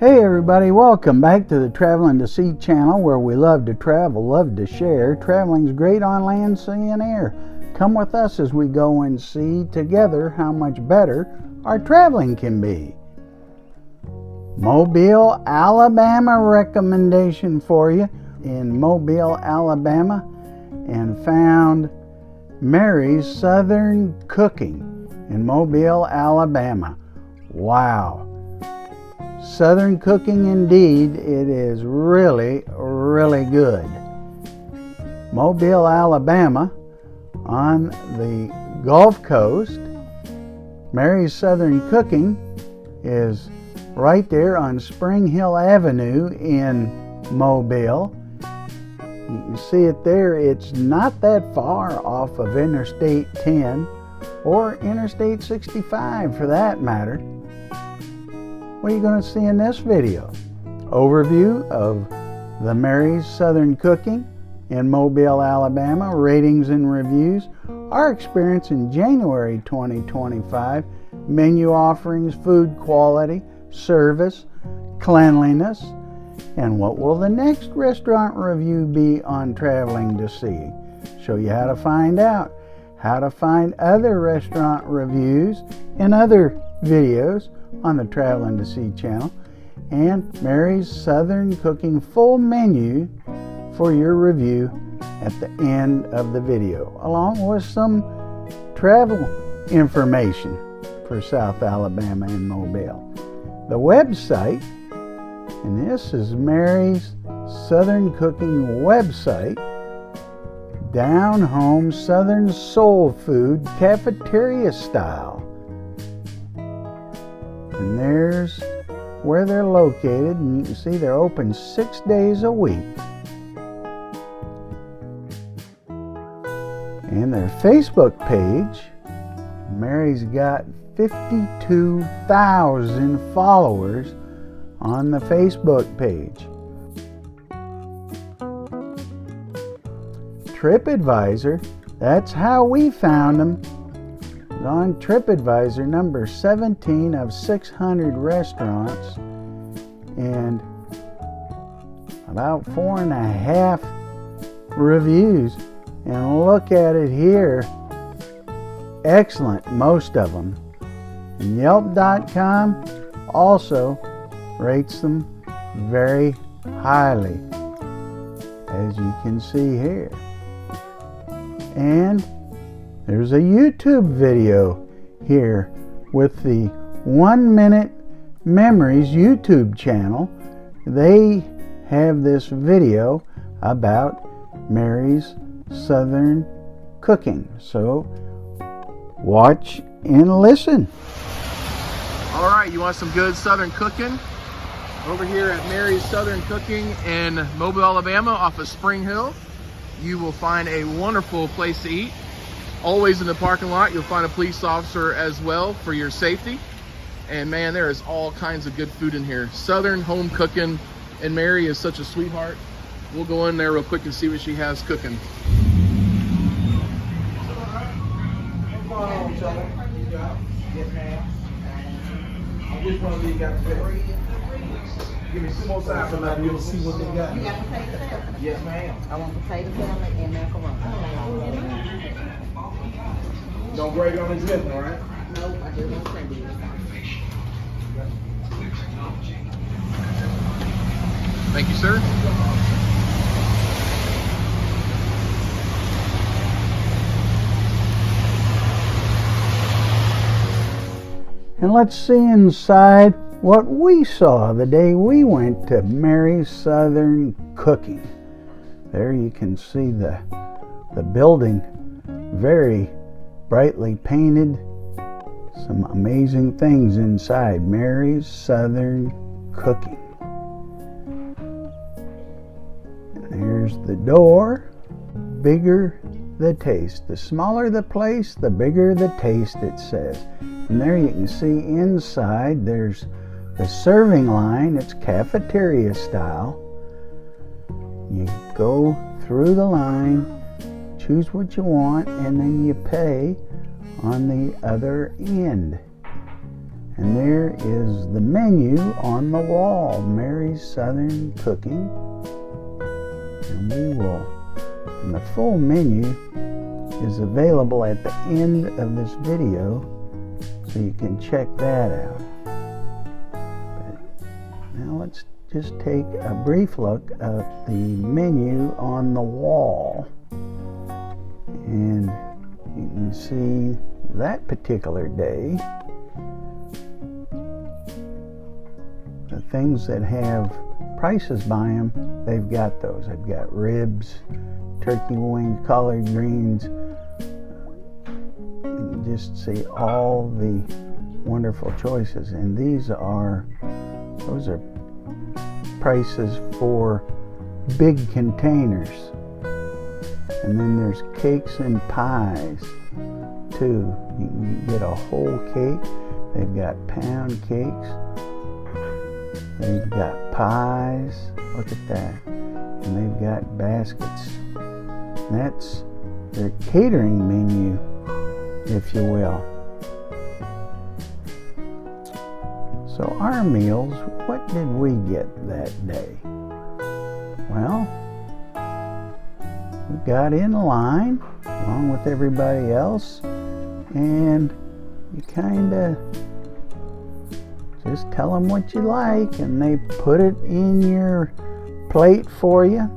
Hey everybody, welcome back to the Traveling to See channel, where we love to travel, love to share. Traveling's great on land, sea, and air. Come with us as we go and see together how much better our traveling can be. Mobile, Alabama recommendation for you. In Mobile, Alabama, and found Mary's Southern Cooking in Mobile, Alabama. Wow. Southern cooking indeed. It is really, really good. Mobile, Alabama, on the Gulf Coast. Mary's Southern Cooking is right there on Springhill Avenue in Mobile. You can see it there. It's not that far off of Interstate 10 or Interstate 65 for that matter. What are you going to see in this video? Overview of the Mary's Southern Cooking in Mobile, Alabama, ratings and reviews, our experience in January 2025, menu offerings, food quality, service, cleanliness, and what will the next restaurant review be on Traveling to See. Show you how to find out, how to find other restaurant reviews and other videos on the Traveling to See channel, and Mary's Southern Cooking full menu for your review at the end of the video, along with some travel information for South Alabama and Mobile. The website, and this is Mary's Southern Cooking website, down home Southern soul food cafeteria style. And there's where they're located, and you can see they're open 6 days a week. And their Facebook page, Mary's got 52,000 followers on the Facebook page. TripAdvisor, that's how we found them. On TripAdvisor, number 17 of 600 restaurants, and about 4.5 reviews. And look at it here, excellent, most of them. And Yelp.com also rates them very highly, as you can see here. And there's a YouTube video here with the 1 Minute Memories YouTube channel. They have this video about Mary's Southern Cooking. So watch and listen. All right, you want some good Southern cooking? Over here at Mary's Southern Cooking in Mobile, Alabama, off of Spring Hill, you will find a wonderful place to eat. Always in the parking lot, you'll find a police officer as well for your safety. And man, there is all kinds of good food in here. Southern home cooking, and Mary is such a sweetheart. We'll go in there real quick and see what she has cooking. What's going on, Charlie? Yes, ma'am. Which one of these got today? Give me some more sides so I'll be able to see what they got. You got potato salad? Yes, ma'am. I want potato salad and macaroni. No gravy on this list, all right? Nope, I just want cranberry. Thank you, sir. And let's see inside what we saw the day we went to Mary's Southern Cooking. There you can see the building, very brightly painted. Some amazing things inside Mary's Southern Cooking. And there's the door. Bigger the taste. The smaller the place, the bigger the taste, it says. And there you can see inside there's the serving line. It's cafeteria style. You go through the line, choose what you want, and then you pay on the other end. And there is the menu on the wall, Mary's Southern Cooking. And and the full menu is available at the end of this video, so you can check that out. But now let's just take a brief look at the menu on the wall. And you can see that particular day, the things that have prices by them, they've got those. They've got ribs, turkey wings, collard greens. You can just see all the wonderful choices. And those are prices for big containers. And then there's cakes and pies too. You can get a whole cake. They've got pound cakes. They've got pies. Look at that. And they've got baskets. And that's their catering menu, if you will. So our meals, what did we get that day? Well, we got in line along with everybody else, and you kind of just tell them what you like, and they put it in your plate for you.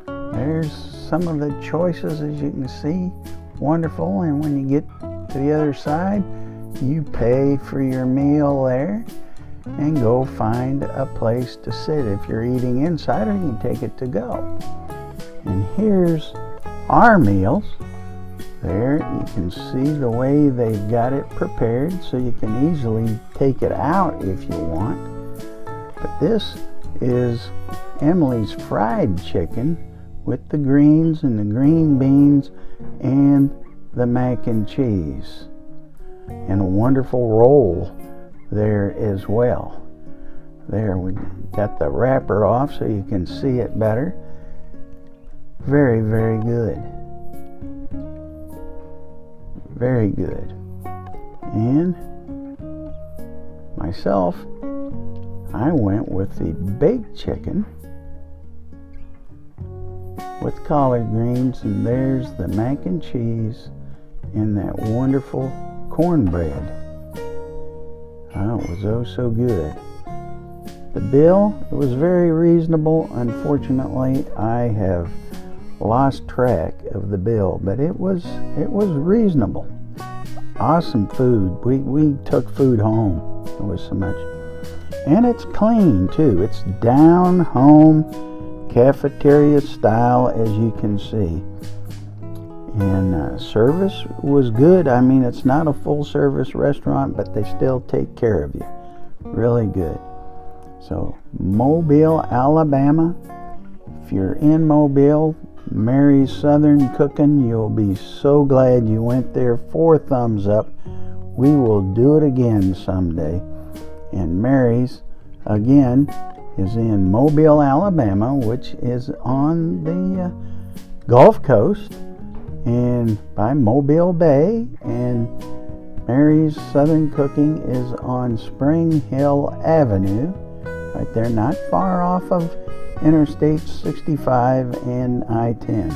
There's some of the choices, as you can see, wonderful. And when you get to the other side, you pay for your meal there and go find a place to sit. If you're eating inside, or you can take it to go. And here's our meals. There you can see the way they've got it prepared, so you can easily take it out if you want. But this is Emily's fried chicken with the greens and the green beans and the mac and cheese, and a wonderful roll there as well. There, we got the wrapper off so you can see it better. Very, very good. Very good. And myself, I went with the baked chicken with collard greens, and there's the mac and cheese and that wonderful cornbread. Oh, it was oh so good. The bill, it was very reasonable. Unfortunately, I have lost track of the bill, but it was reasonable. Awesome food. We took food home. It was so much. And it's clean too. It's down home cafeteria style, as you can see. And service was good. I mean, it's not a full service restaurant, but they still take care of you. Really good. So, Mobile, Alabama. If you're in Mobile, Mary's Southern Cooking, you'll be so glad you went there. 4 thumbs up. We will do it again someday. And Mary's, again, is in Mobile, Alabama, which is on the Gulf Coast and by Mobile Bay. And Mary's Southern Cooking is on Springhill Avenue, right there, not far off of Interstate 65 and I-10.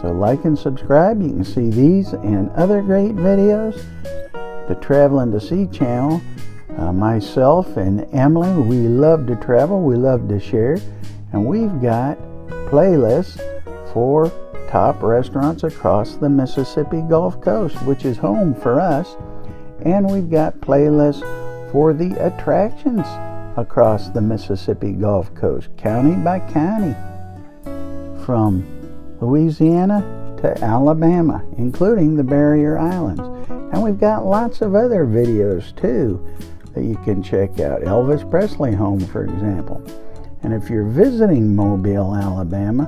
So like and subscribe. You can see these and other great videos. The Traveling to See channel. Myself and Emily, we love to travel, we love to share, and we've got playlists for top restaurants across the Mississippi Gulf Coast, which is home for us, and we've got playlists for the attractions across the Mississippi Gulf Coast, county by county, from Louisiana to Alabama, including the Barrier Islands. And we've got lots of other videos too that you can check out. Elvis Presley home, for example. And if you're visiting Mobile, Alabama,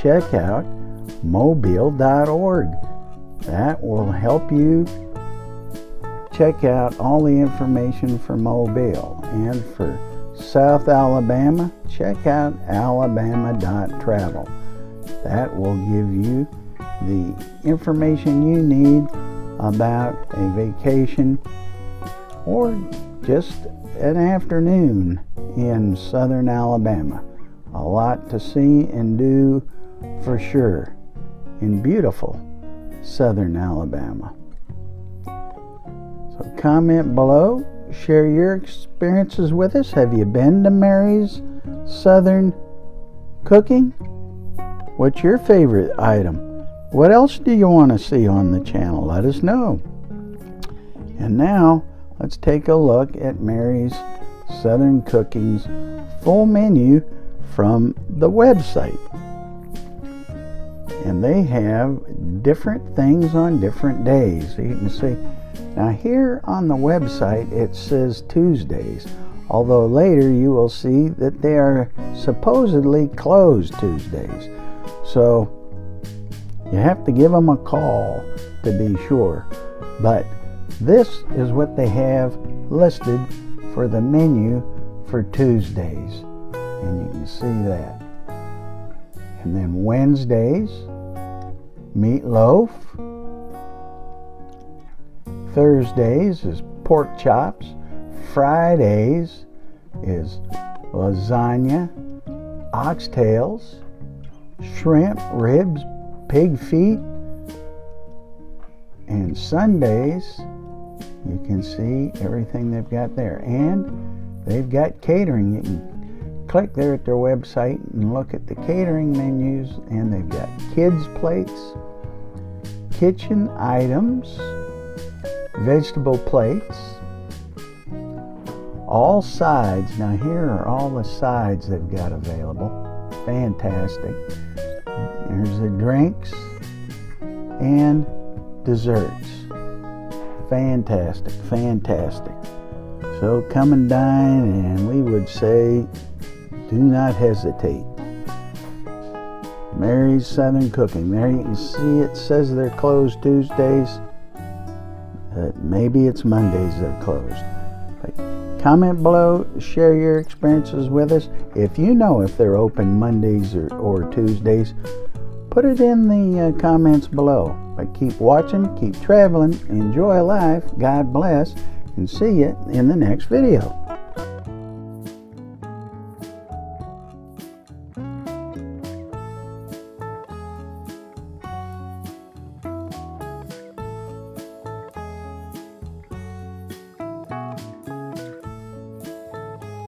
check out mobile.org. That will help you check out all the information for Mobile. And for South Alabama, check out alabama.travel. That will give you the information you need about a vacation, or just an afternoon in southern Alabama. A lot to see and do for sure in beautiful southern Alabama. So comment below, share your experiences with us. Have you been to Mary's Southern Cooking? What's your favorite item? What else do you want to see on the channel? Let us know. And now let's take a look at Mary's Southern Cooking's full menu from the website. And they have different things on different days. So you can see now here on the website it says Tuesdays, although later you will see that they are supposedly closed Tuesdays. So you have to give them a call to be sure. But this is what they have listed for the menu for Tuesdays. And you can see that. And then Wednesdays, meatloaf. Thursdays is pork chops. Fridays is lasagna, oxtails, shrimp, ribs, pig feet. And Sundays, you can see everything they've got there. And they've got catering. You can click there at their website and look at the catering menus. And they've got kids' plates, kitchen items, vegetable plates, all sides. Now here are all the sides they've got available. Fantastic. There's the drinks and desserts. Fantastic, fantastic. So come and dine, and we would say do not hesitate. Mary's Southern Cooking. There you can see it says they're closed Tuesdays. Maybe it's Mondays they're closed. But comment below, share your experiences with us. If you know if they're open Mondays or Tuesdays, put it in the comments below. But keep watching, keep traveling, enjoy life, God bless, and see you in the next video.